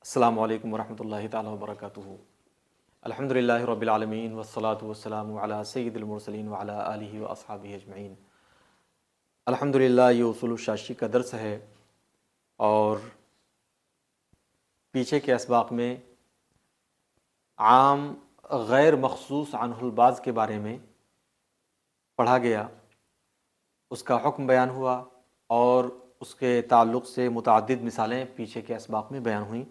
السلام علیکم ورحمۃ اللہ تعالیٰ وبرکاتہ۔ الحمدللہ رب العالمین والصلاة والسلام علی سید المرسلین وعلی آلہ واصحابہ اجمعین۔ الحمدللہ یہ اصول الشاشی کا درس ہے اور پیچھے کے اسباق میں عام غیر مخصوص عنہ البعض کے بارے میں پڑھا گیا، اس کا حکم بیان ہوا اور اس کے تعلق سے متعدد مثالیں پیچھے کے اسباق میں بیان ہوئیں۔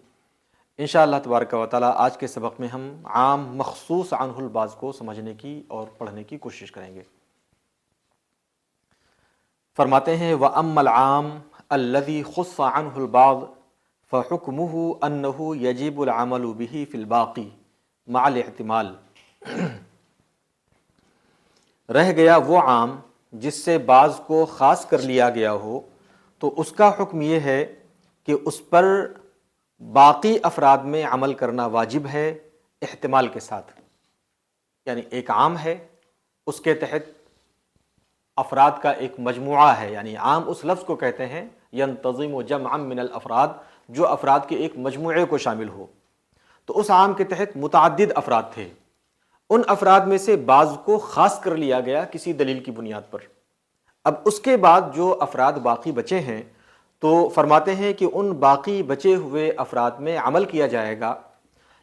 انشاءاللہ تبارک و تعالیٰ آج کے سبق میں ہم عام مخصوص عنہ البعض کو سمجھنے کی اور پڑھنے کی کوشش کریں گے۔ فرماتے ہیں وَأَمَّا الْعَامُ الَّذِي خُصَّ عَنْهُ الْبَعْضُ فَحُكْمُهُ أَنَّهُ يَجِبُ الْعَمَلُ بِهِ فِي الْبَاقِي مَعَ الْاحْتِمَالِ۔ رہ گیا وہ عام جس سے بعض کو خاص کر لیا گیا ہو تو اس کا حکم یہ ہے کہ اس پر باقی افراد میں عمل کرنا واجب ہے احتمال کے ساتھ۔ یعنی ایک عام ہے، اس کے تحت افراد کا ایک مجموعہ ہے، یعنی عام اس لفظ کو کہتے ہیں ینتظم جمعا من الافراد، جو افراد کے ایک مجموعے کو شامل ہو۔ تو اس عام کے تحت متعدد افراد تھے، ان افراد میں سے بعض کو خاص کر لیا گیا کسی دلیل کی بنیاد پر۔ اب اس کے بعد جو افراد باقی بچے ہیں تو فرماتے ہیں کہ ان باقی بچے ہوئے افراد میں عمل کیا جائے گا،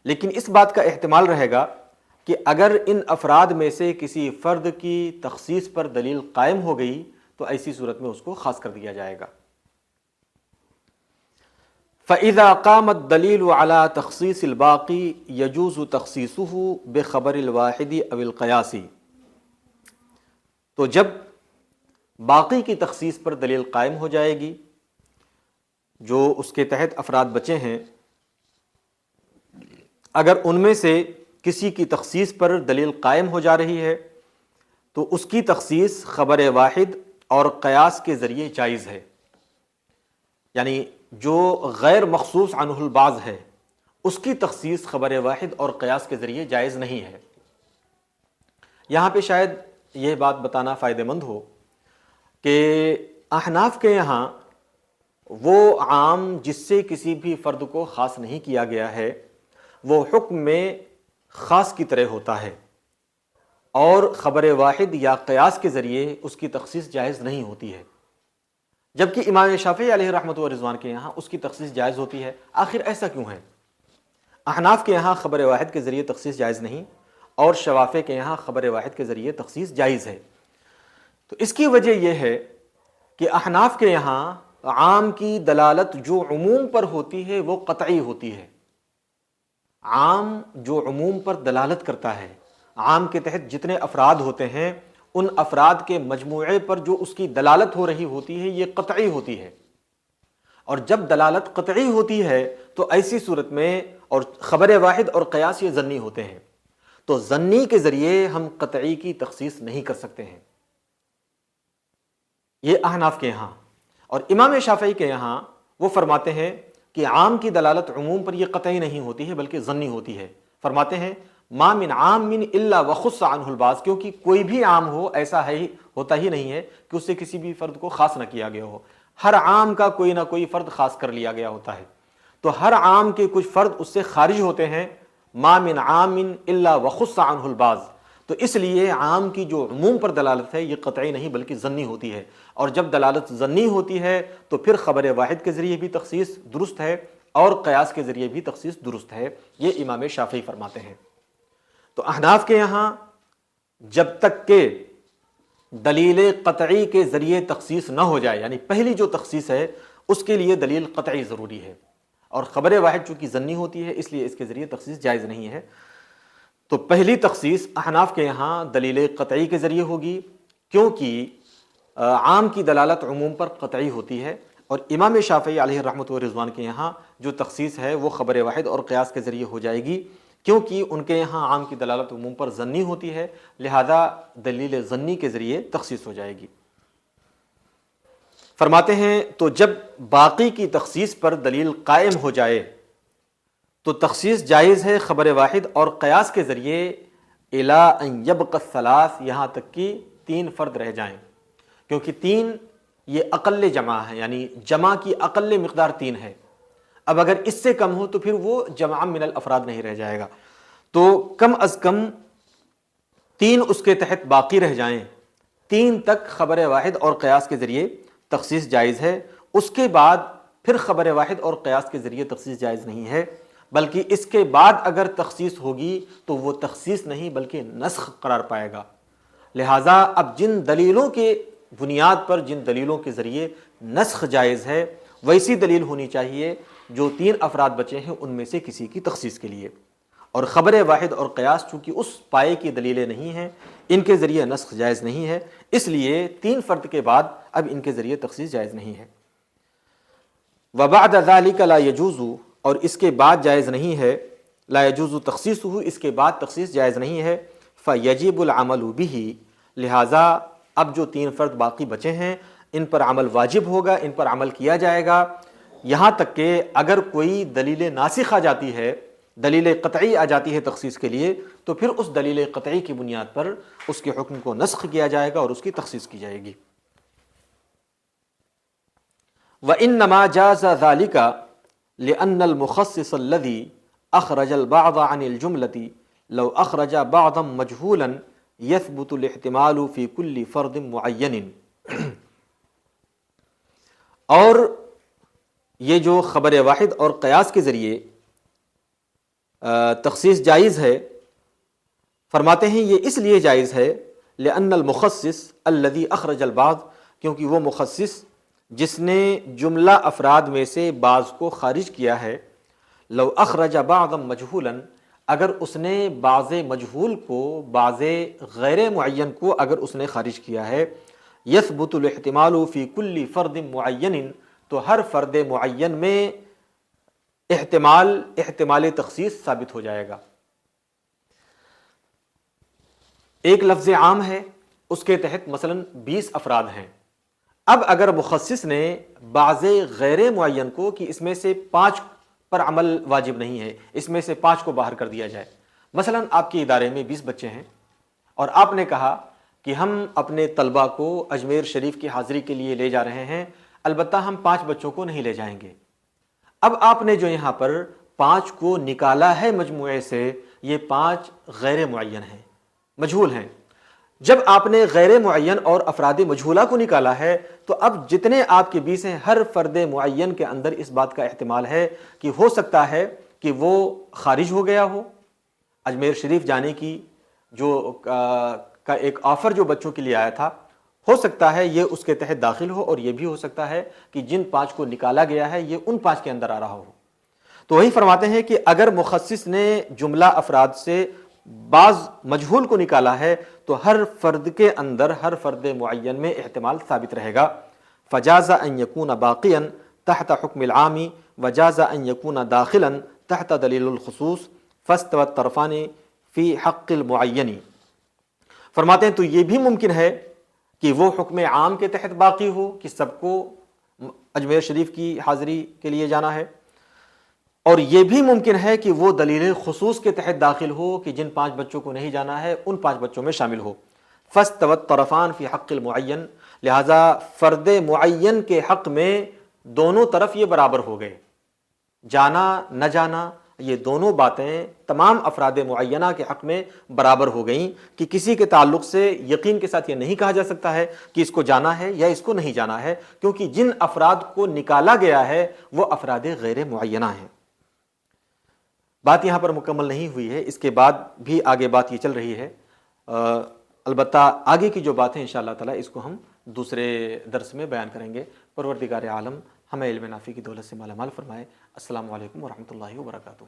لیکن اس بات کا احتمال رہے گا کہ اگر ان افراد میں سے کسی فرد کی تخصیص پر دلیل قائم ہو گئی تو ایسی صورت میں اس کو خاص کر دیا جائے گا۔ فَإِذَا قَامَ الدَّلِيلُ عَلَى تَخْصِيصِ الْبَاقِي يَجُوزُ تَخْصِيصُهُ بِخَبَرِ الْوَاحِدِ أَوِ الْقِيَاسِ۔ تو جب باقی کی تخصیص پر دلیل قائم ہو جائے گی، جو اس کے تحت افراد بچے ہیں، اگر ان میں سے کسی کی تخصیص پر دلیل قائم ہو جا رہی ہے تو اس کی تخصیص خبر واحد اور قیاس کے ذریعے جائز ہے۔ یعنی جو غیر مخصوص عنہ البعض ہے اس کی تخصیص خبر واحد اور قیاس کے ذریعے جائز نہیں ہے۔ یہاں پہ شاید یہ بات بتانا فائدہ مند ہو کہ احناف کے یہاں وہ عام جس سے کسی بھی فرد کو خاص نہیں کیا گیا ہے وہ حکم میں خاص کی طرح ہوتا ہے، اور خبر واحد یا قیاس کے ذریعے اس کی تخصیص جائز نہیں ہوتی ہے، جبکہ امام شافعی علیہ رحمۃ و رضوان کے یہاں اس کی تخصیص جائز ہوتی ہے۔ آخر ایسا کیوں ہے؟ احناف کے یہاں خبر واحد کے ذریعے تخصیص جائز نہیں اور شوافع کے یہاں خبر واحد کے ذریعے تخصیص جائز ہے۔ تو اس کی وجہ یہ ہے کہ احناف کے یہاں عام کی دلالت جو عموم پر ہوتی ہے وہ قطعی ہوتی ہے۔ عام جو عموم پر دلالت کرتا ہے، عام کے تحت جتنے افراد ہوتے ہیں ان افراد کے مجموعے پر جو اس کی دلالت ہو رہی ہوتی ہے یہ قطعی ہوتی ہے، اور جب دلالت قطعی ہوتی ہے تو ایسی صورت میں اور خبر واحد اور قیاس یہ ظنی ہوتے ہیں، تو ظنی کے ذریعے ہم قطعی کی تخصیص نہیں کر سکتے ہیں۔ یہ احناف کے یہاں، اور امام شافعی کے یہاں وہ فرماتے ہیں کہ عام کی دلالت عموم پر یہ قطعی نہیں ہوتی ہے بلکہ ظنی ہوتی ہے۔ فرماتے ہیں ما من عام الا وخص عنہ البعض، کیونکہ کوئی بھی عام ہو ایسا ہوتا ہی نہیں ہے کہ اس سے کسی بھی فرد کو خاص نہ کیا گیا ہو، ہر عام کا کوئی نہ کوئی فرد خاص کر لیا گیا ہوتا ہے، تو ہر عام کے کچھ فرد اس سے خارج ہوتے ہیں۔ ما من عام الا وخص عنہ البعض، تو اس لیے عام کی جو عموم پر دلالت ہے یہ قطعی نہیں بلکہ ظنی ہوتی ہے، اور جب دلالت ظنی ہوتی ہے تو پھر خبر واحد کے ذریعے بھی تخصیص درست ہے اور قیاس کے ذریعے بھی تخصیص درست ہے۔ یہ امام شافعی فرماتے ہیں۔ تو احناف کے یہاں جب تک کہ دلیل قطعی کے ذریعے تخصیص نہ ہو جائے، یعنی پہلی جو تخصیص ہے اس کے لیے دلیل قطعی ضروری ہے، اور خبر واحد چونکہ ظنی ہوتی ہے اس لیے اس کے ذریعے تخصیص جائز نہیں ہے۔ تو پہلی تخصیص احناف کے یہاں دلیل قطعی کے ذریعے ہوگی، کیونکہ عام کی دلالت عموم پر قطعی ہوتی ہے، اور امام شافعی علیہ رحمۃ و رضوان کے یہاں جو تخصیص ہے وہ خبر واحد اور قیاس کے ذریعے ہو جائے گی، کیونکہ ان کے یہاں عام کی دلالت عموم پر ظنی ہوتی ہے، لہذا دلیل ظنی کے ذریعے تخصیص ہو جائے گی۔ فرماتے ہیں تو جب باقی کی تخصیص پر دلیل قائم ہو جائے تو تخصیص جائز ہے خبر واحد اور قیاس کے ذریعے الی ان یبقى الثلاث، یہاں تک کہ تین فرد رہ جائیں، کیونکہ تین یہ اقل جمع ہے، یعنی جمع کی اقل مقدار تین ہے۔ اب اگر اس سے کم ہو تو پھر وہ جمع من الافراد نہیں رہ جائے گا، تو کم از کم 3 اس کے تحت باقی رہ جائیں، 3 تک خبر واحد اور قیاس کے ذریعے تخصیص جائز ہے، اس کے بعد پھر خبر واحد اور قیاس کے ذریعے تخصیص جائز نہیں ہے، بلکہ اس کے بعد اگر تخصیص ہوگی تو وہ تخصیص نہیں بلکہ نسخ قرار پائے گا۔ لہٰذا اب جن دلیلوں کے بنیاد پر، جن دلیلوں کے ذریعے نسخ جائز ہے، ویسی دلیل ہونی چاہیے جو 3 افراد بچے ہیں ان میں سے کسی کی تخصیص کے لیے، اور خبر واحد اور قیاس چونکہ اس پائے کی دلیلیں نہیں ہیں، ان کے ذریعے نسخ جائز نہیں ہے، اس لیے 3 فرد کے بعد اب ان کے ذریعے تخصیص جائز نہیں ہے۔ وَبَعْدَ ذَلِكَ لَا يَجُوزُ، اور اس کے بعد جائز نہیں ہے، لا يجوز تخصیصہ، اس کے بعد تخصیص جائز نہیں ہے، فَيَجِبُ الْعَمَلُ بِهِ، لہٰذا اب جو 3 فرد باقی بچے ہیں ان پر عمل واجب ہوگا، ان پر عمل کیا جائے گا، یہاں تک کہ اگر کوئی دلیل ناسخ آ جاتی ہے، دلیل قطعی آ جاتی ہے تخصیص کے لیے، تو پھر اس دلیل قطعی کی بنیاد پر اس کے حکم کو نسخ کیا جائے گا اور اس کی تخصیص کی جائے گی۔ وَإِنَّمَا جَازَ ذَلِكَ لِأَنَّ الْمُخَصِّصَ الَّذِي أَخْرَجَ الْبَعْضَ عَنِ الْجُمْلَةِ لَوْ أَخْرَجَ بَعْضًا مَجْهُولًا يَثْبُتُ الْاحْتِمَالُ فِي كُلِّ فَرْدٍ مُعَيَّنٍ، اور یہ جو خبر واحد اور قیاس کے ذریعے تخصیص جائز ہے، فرماتے ہیں یہ اس لیے جائز ہے لأن المخصص الذي اخرج البعض، کیونکہ وہ مخصص جس نے جملہ افراد میں سے بعض کو خارج کیا ہے، لو اخرج بعضا مجہولا، اگر اس نے بعض مجہول کو، بعض غیر معین کو اگر اس نے خارج کیا ہے، یثبت الاحتمال فی کل فرد معین، تو ہر فرد معین میں احتمال تخصیص ثابت ہو جائے گا۔ ایک لفظ عام ہے، اس کے تحت مثلا 20 افراد ہیں، اب اگر مخصص نے بعض غیر معین کو کہ اس میں سے 5 پر عمل واجب نہیں ہے، اس میں سے 5 کو باہر کر دیا جائے، مثلا آپ کے ادارے میں 20 بچے ہیں اور آپ نے کہا کہ ہم اپنے طلبہ کو اجمیر شریف کی حاضری کے لیے لے جا رہے ہیں، البتہ ہم 5 بچوں کو نہیں لے جائیں گے۔ اب آپ نے جو یہاں پر 5 کو نکالا ہے مجموعے سے، یہ 5 غیر معین ہیں، مجہول ہیں۔ جب آپ نے غیر معین اور افراد مجہولہ کو نکالا ہے تو اب جتنے آپ کے 20 ہیں، ہر فرد معین کے اندر اس بات کا احتمال ہے کہ ہو سکتا ہے کہ وہ خارج ہو گیا ہو، اجمیر شریف جانے کی جو کا ایک آفر جو بچوں کے لیے آیا تھا، ہو سکتا ہے یہ اس کے تحت داخل ہو، اور یہ بھی ہو سکتا ہے کہ جن 5 کو نکالا گیا ہے یہ ان 5 کے اندر آ رہا ہو۔ تو وہی فرماتے ہیں کہ اگر مخصص نے جملہ افراد سے بعض مجہول کو نکالا ہے تو ہر فرد کے اندر، ہر فرد معین میں احتمال ثابت رہے گا۔ فجاز ان یکون باقیا تحت حکم العام، وجاز ان یکون داخلا تحت دلیل الخصوص، فاستوى الطرفان فی حق المعین۔ فرماتے ہیں تو یہ بھی ممکن ہے کہ وہ حکم عام کے تحت باقی ہو کہ سب کو اجمیر شریف کی حاضری کے لیے جانا ہے، اور یہ بھی ممکن ہے کہ وہ دلیل خصوص کے تحت داخل ہو کہ جن 5 بچوں کو نہیں جانا ہے ان 5 بچوں میں شامل ہو۔ فاستوى الطرفان فی حق المعین، لہذا فرد معین کے حق میں دونوں طرف یہ برابر ہو گئے، جانا نہ جانا یہ دونوں باتیں تمام افراد معینہ کے حق میں برابر ہو گئیں، کہ کسی کے تعلق سے یقین کے ساتھ یہ نہیں کہا جا سکتا ہے کہ اس کو جانا ہے یا اس کو نہیں جانا ہے، کیونکہ جن افراد کو نکالا گیا ہے وہ افراد غیر معینہ ہیں۔ بات یہاں پر مکمل نہیں ہوئی ہے، اس کے بعد بھی آگے بات یہ چل رہی ہے، البتہ آگے کی جو باتیں انشاءاللہ تعالی اس کو ہم دوسرے درس میں بیان کریں گے۔ پروردگار عالم ہمیں علم نافع کی دولت سے مالا مال فرمائے۔ السلام علیکم ورحمۃ اللہ وبرکاتہ۔